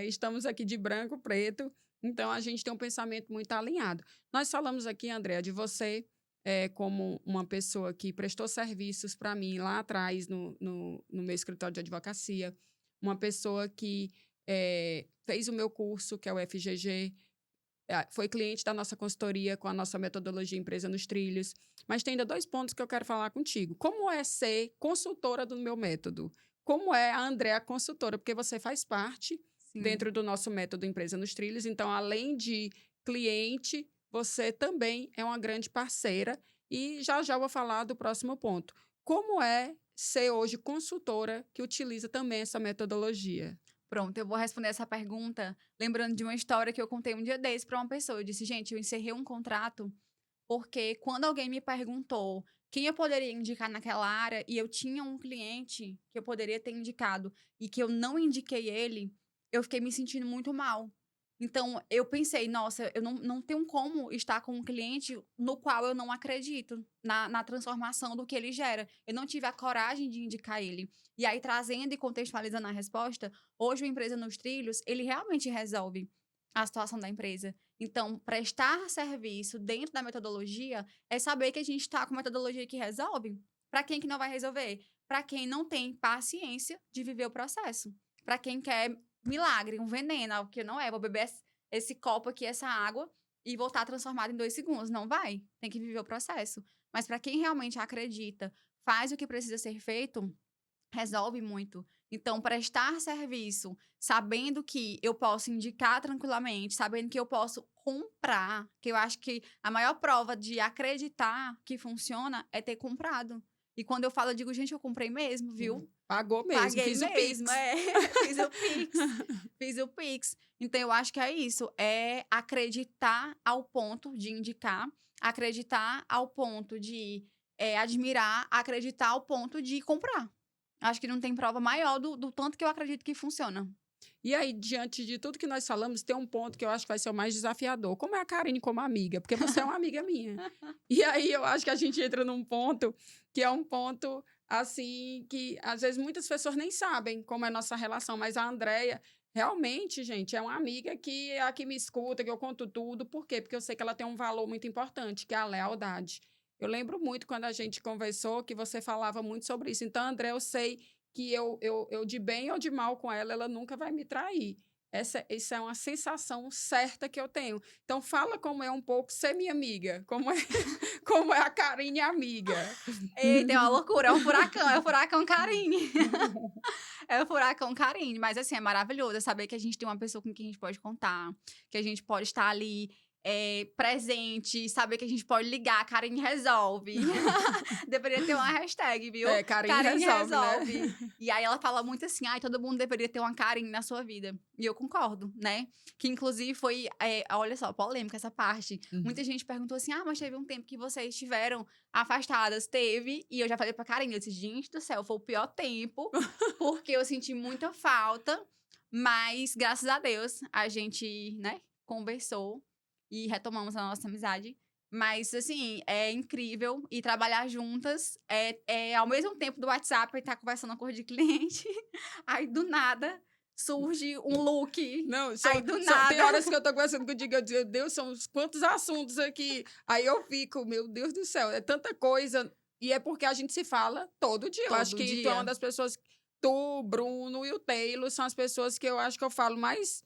estamos aqui de branco, preto, então a gente tem um pensamento muito alinhado. Nós falamos aqui, Andréa, de você como uma pessoa que prestou serviços para mim lá atrás, no meu escritório de advocacia, uma pessoa que fez o meu curso, que é o FGG, foi cliente da nossa consultoria com a nossa metodologia Empresa nos Trilhos. Mas tem ainda 2 pontos que eu quero falar contigo. Como é ser consultora do meu método? Como é a Andréa consultora? Porque você faz parte dentro do nosso método Empresa nos Trilhos. Então, além de cliente, você também é uma grande parceira. E já já eu vou falar do próximo ponto. Como é ser hoje consultora que utiliza também essa metodologia? Pronto, eu vou responder essa pergunta lembrando de uma história que eu contei um dia desse para uma pessoa. Eu disse, gente, eu encerrei um contrato porque quando alguém me perguntou quem eu poderia indicar naquela área e eu tinha um cliente que eu poderia ter indicado e que eu não indiquei ele, eu fiquei me sentindo muito mal. Então, eu pensei, nossa, eu não tenho como estar com um cliente no qual eu não acredito na transformação do que ele gera. Eu não tive a coragem de indicar ele. E aí, trazendo e contextualizando a resposta, hoje o Empresa nos Trilhos, ele realmente resolve a situação da empresa. Então, prestar serviço dentro da metodologia é saber que a gente está com metodologia que resolve. Para quem que não vai resolver? Para quem não tem paciência de viver o processo. Para quem quer milagre, um veneno, algo que não é. Vou beber esse copo aqui, essa água, e vou estar transformado em 2 segundos. Não vai. Tem que viver o processo. Mas para quem realmente acredita, faz o que precisa ser feito, resolve muito. Então, prestar serviço, sabendo que eu posso indicar tranquilamente, sabendo que eu posso comprar, que eu acho que a maior prova de acreditar que funciona é ter comprado. E quando eu falo, eu digo, gente, eu comprei mesmo, viu? Pagou mesmo, Paguei fiz mesmo, o Pix. fiz o Pix. Fiz o Pix. Então, eu acho que é isso. É acreditar ao ponto de indicar, acreditar ao ponto de admirar, acreditar ao ponto de comprar. Acho que não tem prova maior do tanto que eu acredito que funciona. E aí, diante de tudo que nós falamos, tem um ponto que eu acho que vai ser o mais desafiador. Como é a Karine como amiga? Porque você é uma amiga minha. E aí, eu acho que a gente entra num ponto que é um ponto, assim, que às vezes muitas pessoas nem sabem como é a nossa relação. Mas a Andréia, realmente, gente, é uma amiga que é a que me escuta, que eu conto tudo. Por quê? Porque eu sei que ela tem um valor muito importante, que é a lealdade. Eu lembro muito quando a gente conversou que você falava muito sobre isso. Então, André, eu sei que eu de bem ou de mal com ela, ela nunca vai me trair. Essa é uma sensação certa que eu tenho. Então, fala como é um pouco ser minha amiga. Como é a Karine amiga. Eita, é uma loucura, é um furacão Karine. É o furacão Karine. Mas, assim, é maravilhoso saber que a gente tem uma pessoa com quem a gente pode contar, que a gente pode estar ali presente, saber que a gente pode ligar, a Karine resolve. Deveria ter uma hashtag, viu? Karine resolve. Né? E aí ela fala muito assim, todo mundo deveria ter uma Karine na sua vida. E eu concordo, né? Que inclusive foi, olha só, polêmica essa parte. Muita gente perguntou assim, mas teve um tempo que vocês estiveram afastadas. Teve, e eu já falei pra Karine, eu disse, gente do céu, foi o pior tempo, porque eu senti muita falta, mas graças a Deus a gente, né, conversou e retomamos a nossa amizade. Mas, assim, é incrível. E trabalhar juntas ao mesmo tempo do WhatsApp, tá conversando com a cor de cliente. Aí, do nada, surge um look. Não, Aí, do tem nada. horas que eu tô conversando contigo, eu digo, meu Deus, são quantos assuntos aqui. Aí eu fico, meu Deus do céu, é tanta coisa. E é porque a gente se fala todo dia. Eu acho Todo que tu é uma dia. das pessoas, tu, o Bruno e o Taylor são as pessoas que eu acho que eu falo mais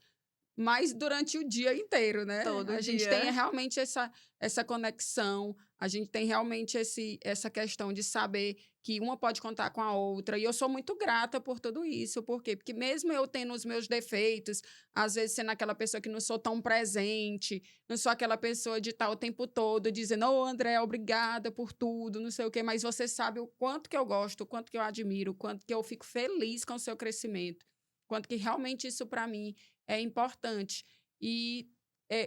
durante o dia inteiro, né? Todo A gente tem dia. realmente essa conexão, a gente tem realmente essa questão de saber que uma pode contar com a outra. E eu sou muito grata por tudo isso. Por quê? Porque mesmo eu tendo os meus defeitos, às vezes sendo aquela pessoa que não sou tão presente, não sou aquela pessoa de estar o tempo todo dizendo, ô, André, obrigada por tudo, não sei o quê, mas você sabe o quanto que eu gosto, o quanto que eu admiro, o quanto que eu fico feliz com o seu crescimento, quanto que realmente isso para mim é importante. E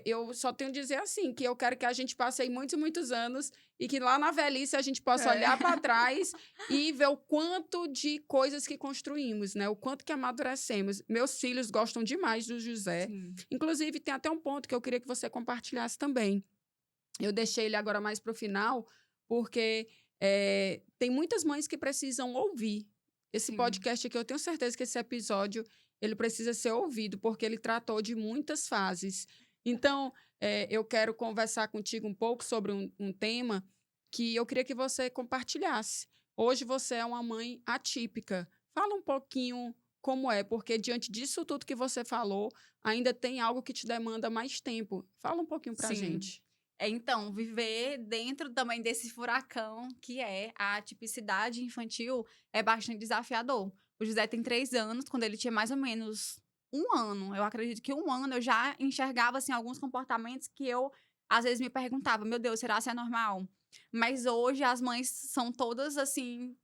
eu só tenho a dizer assim, que eu quero que a gente passe aí muitos, muitos anos e que lá na velhice a gente possa É. olhar para trás e ver o quanto de coisas que construímos, né? O quanto que amadurecemos. Meus filhos gostam demais do José. Sim. Inclusive, tem até um ponto que eu queria que você compartilhasse também. Eu deixei ele agora mais para o final, porque tem muitas mães que precisam ouvir esse Sim. podcast aqui. Eu tenho certeza que esse episódio ele precisa ser ouvido, porque ele tratou de muitas fases. Então, eu quero conversar contigo um pouco sobre um tema que eu queria que você compartilhasse. Hoje você é uma mãe atípica. Fala um pouquinho como é, porque diante disso tudo que você falou, ainda tem algo que te demanda mais tempo. Fala um pouquinho pra Sim. gente. Então, viver dentro também desse furacão que é a tipicidade infantil é bastante desafiador. O José tem 3 anos, quando ele tinha mais ou menos 1 ano, eu acredito que 1 ano eu já enxergava, assim, alguns comportamentos que eu, às vezes, me perguntava: "Meu Deus, será que é normal?". Mas hoje as mães são todas, assim,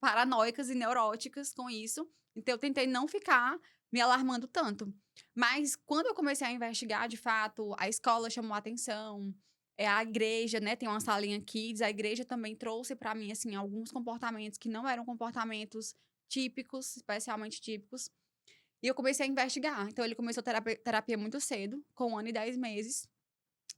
paranoicas e neuróticas com isso, então eu tentei não ficar me alarmando tanto. Mas quando eu comecei a investigar, de fato, a escola chamou a atenção, a igreja, né, tem uma salinha kids, a igreja também trouxe para mim, assim, alguns comportamentos que não eram comportamentos típicos, especialmente típicos, e eu comecei a investigar. Então ele começou terapia muito cedo, com 1 ano e 10 meses,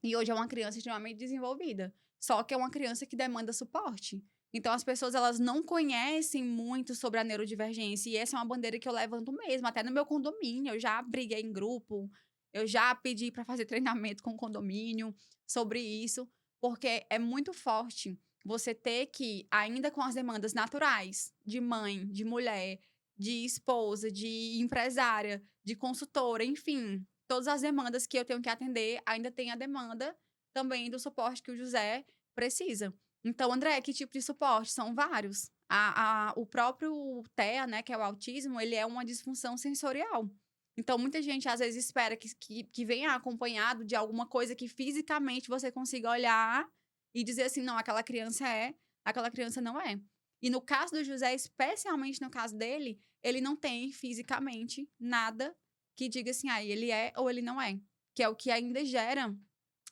e hoje é uma criança extremamente desenvolvida. Só que é uma criança que demanda suporte. Então, as pessoas, elas não conhecem muito sobre a neurodivergência. E essa é uma bandeira que eu levanto mesmo. Até no meu condomínio, eu já briguei em grupo. Eu já pedi para fazer treinamento com o condomínio sobre isso. Porque é muito forte você ter que, ainda com as demandas naturais de mãe, de mulher, de esposa, de empresária, de consultora, enfim, todas as demandas que eu tenho que atender, ainda tem a demanda também do suporte que o José precisa. Então, André, que tipo de suporte? São vários. O próprio TEA, né, que é o autismo, ele é uma disfunção sensorial. Então, muita gente às vezes espera que venha acompanhado de alguma coisa que fisicamente você consiga olhar e dizer assim, não, aquela criança é, aquela criança não é. E no caso do José, especialmente no caso dele, ele não tem fisicamente nada que diga assim, ah, ele é ou ele não é. Que é o que ainda gera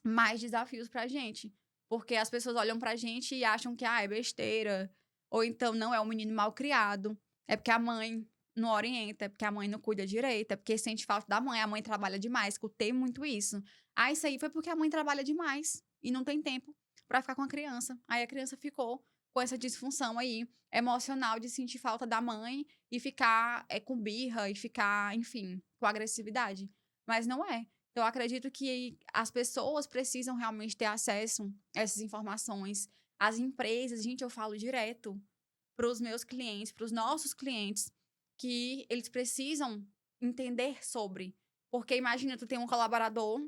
mais desafios pra gente. Porque as pessoas olham pra gente e acham que, ah, é besteira. Ou então, não, é um menino mal criado. É porque a mãe não orienta, é porque a mãe não cuida direito, é porque sente falta da mãe, a mãe trabalha demais. Escutei muito isso. Ah, isso aí foi porque a mãe trabalha demais e não tem tempo pra ficar com a criança. Aí a criança ficou com essa disfunção aí emocional de sentir falta da mãe e ficar com birra e ficar, enfim, com agressividade. Mas não é. Então, eu acredito que as pessoas precisam realmente ter acesso a essas informações. As empresas, gente, eu falo direto para os meus clientes, para os nossos clientes, que eles precisam entender sobre. Porque imagina, tu tem um colaborador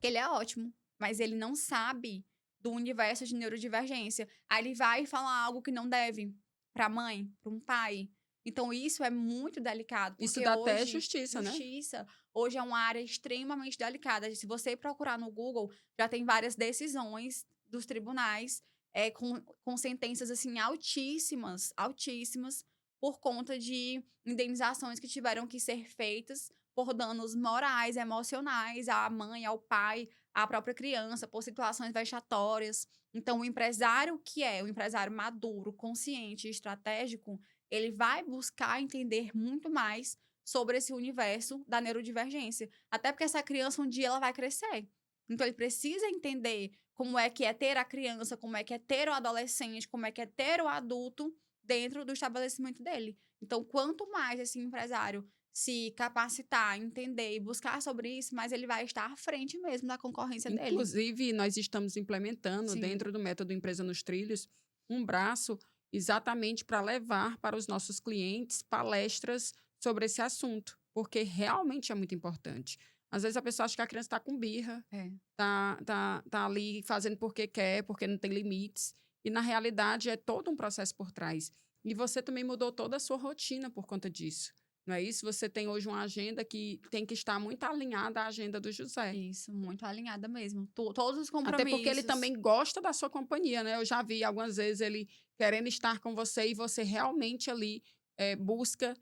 que ele é ótimo, mas ele não sabe do universo de neurodivergência. Aí ele vai falar algo que não deve para a mãe, para um pai. Então, isso é muito delicado, Isso porque dá até hoje, justiça, né? justiça, hoje é uma área extremamente delicada. Se você procurar no Google, já tem várias decisões dos tribunais com sentenças, assim, altíssimas, altíssimas, por conta de indenizações que tiveram que ser feitas por danos morais, emocionais à mãe, ao pai, à própria criança, por situações vexatórias. Então, o empresário que é o empresário maduro, consciente e estratégico, ele vai buscar entender muito mais sobre esse universo da neurodivergência. Até porque essa criança um dia ela vai crescer. Então, ele precisa entender como é que é ter a criança, como é que é ter o adolescente, como é que é ter o adulto dentro do estabelecimento dele. Então, quanto mais esse empresário se capacitar, entender e buscar sobre isso, mais ele vai estar à frente mesmo da concorrência dele. Inclusive, nós estamos implementando, Sim, dentro do método Empresa nos Trilhos, um braço exatamente para levar para os nossos clientes palestras sobre esse assunto, porque realmente é muito importante. Às vezes a pessoa acha que a criança está com birra, é. tá ali fazendo porque quer, porque não tem limites. E, na realidade, é todo um processo por trás. E você também mudou toda a sua rotina por conta disso. Não é isso? Você tem hoje uma agenda que tem que estar muito alinhada à agenda do José. Isso, muito alinhada mesmo. Todos os Até porque ele compromissos. também gosta da sua companhia, né? Eu já vi algumas vezes ele querendo estar com você e você realmente ali busca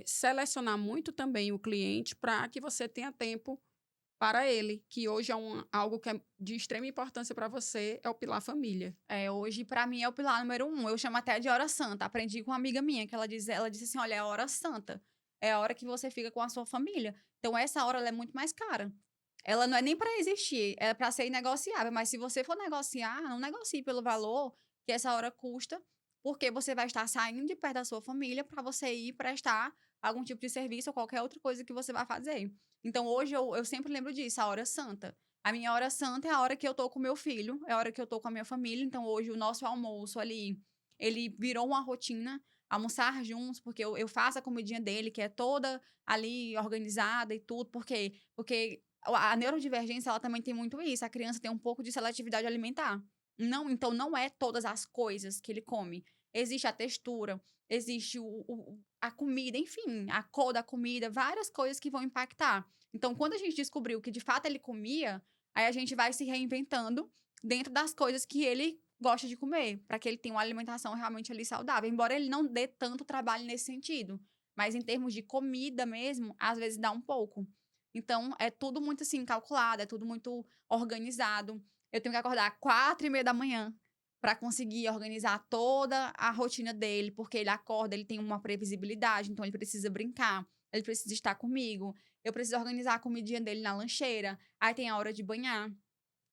selecionar muito também o cliente para que você tenha tempo para ele, que hoje é algo que é de extrema importância para você, é o pilar família. Hoje, pra mim, é o pilar número 1. Eu chamo até de hora santa. Aprendi com uma amiga minha, que ela disse assim: olha, é a hora santa. É a hora que você fica com a sua família. Então, essa hora ela é muito mais cara. Ela não é nem para existir, é para ser inegociável. Mas se você for negociar, não negocie pelo valor que essa hora custa, porque você vai estar saindo de perto da sua família para você ir prestar algum tipo de serviço ou qualquer outra coisa que você vai fazer. Então, hoje, eu sempre lembro disso, a hora santa. A minha hora santa é a hora que eu tô com meu filho, é a hora que eu tô com a minha família. Então, hoje, o nosso almoço ali, ele virou uma rotina, almoçar juntos, porque eu faço a comidinha dele, que é toda ali organizada e tudo. Por quê? Porque a neurodivergência, ela também tem muito isso. A criança tem um pouco de seletividade alimentar. Não, então, não é todas as coisas que ele come. Existe a textura, existe a comida, enfim, a cor da comida, várias coisas que vão impactar. Então, quando a gente descobriu que de fato ele comia, aí a gente vai se reinventando dentro das coisas que ele gosta de comer, para que ele tenha uma alimentação realmente ali saudável. Embora ele não dê tanto trabalho nesse sentido, mas em termos de comida mesmo, às vezes dá um pouco. Então, é tudo muito assim calculado, é tudo muito organizado. Eu tenho que acordar 4:30 da manhã para conseguir organizar toda a rotina dele, porque ele acorda, ele tem uma previsibilidade, então ele precisa brincar, ele precisa estar comigo. Eu preciso organizar a comidinha dele na lancheira. Aí tem a hora de banhar.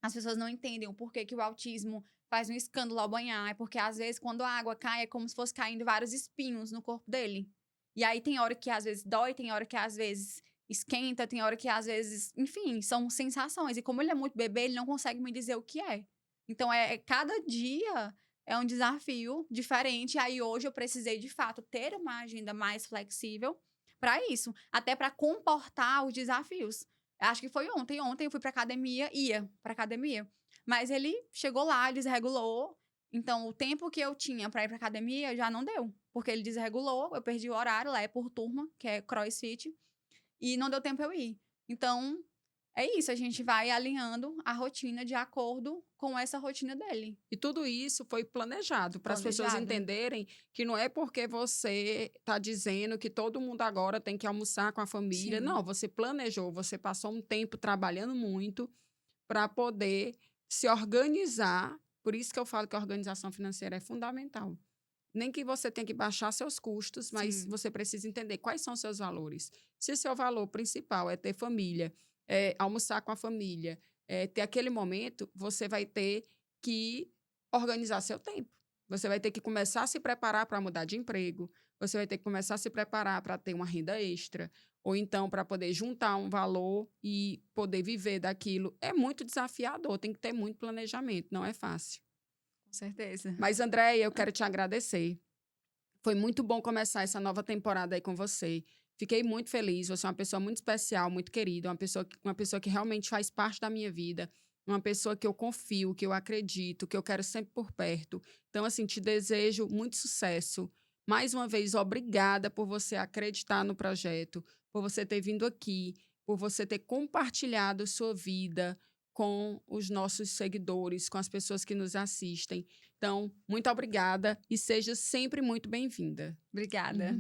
As pessoas não entendem o porquê que o autismo faz um escândalo ao banhar. É porque, às vezes, quando a água cai, é como se fosse caindo vários espinhos no corpo dele. E aí tem hora que, às vezes, dói, tem hora que, às vezes, esquenta, tem hora que, às vezes... Enfim, são sensações. E como ele é muito bebê, ele não consegue me dizer o que é. Então, cada dia é um desafio diferente. Aí, hoje, eu precisei, de fato, ter uma agenda mais flexível para isso. Até para comportar os desafios. Acho que foi ontem. Ontem eu fui pra academia, ia pra academia. Mas ele chegou lá, desregulou. Então, o tempo que eu tinha pra ir pra academia já não deu. Porque ele desregulou, eu perdi o horário, lá é por turma, que é CrossFit. E não deu tempo eu ir. Então, é isso. A gente vai alinhando a rotina de acordo com essa rotina dele. E tudo isso foi planejado para as pessoas Planejado. entenderem que não é porque você está dizendo que todo mundo agora tem que almoçar com a família. Sim, Não, você planejou, você passou um tempo trabalhando muito para poder se organizar. Por isso que eu falo que a organização financeira é fundamental. Nem que você tenha que baixar seus custos, mas sim. você precisa entender quais são seus valores. Se seu valor principal é ter família, almoçar com a família, ter aquele momento, você vai ter que organizar seu tempo. Você vai ter que começar a se preparar para mudar de emprego, você vai ter que começar a se preparar para ter uma renda extra, ou então para poder juntar um valor e poder viver daquilo. É muito desafiador, tem que ter muito planejamento, não é fácil. Com certeza. Mas, Andréia, eu quero te agradecer. Foi muito bom começar essa nova temporada aí com você. Fiquei muito feliz. Você é uma pessoa muito especial, muito querida, uma pessoa que realmente faz parte da minha vida, uma pessoa que eu confio, que eu acredito, que eu quero sempre por perto. Então, assim, te desejo muito sucesso. Mais uma vez, obrigada por você acreditar no projeto, por você ter vindo aqui, por você ter compartilhado sua vida com os nossos seguidores, com as pessoas que nos assistem. Então, muito obrigada e seja sempre muito bem-vinda. Obrigada.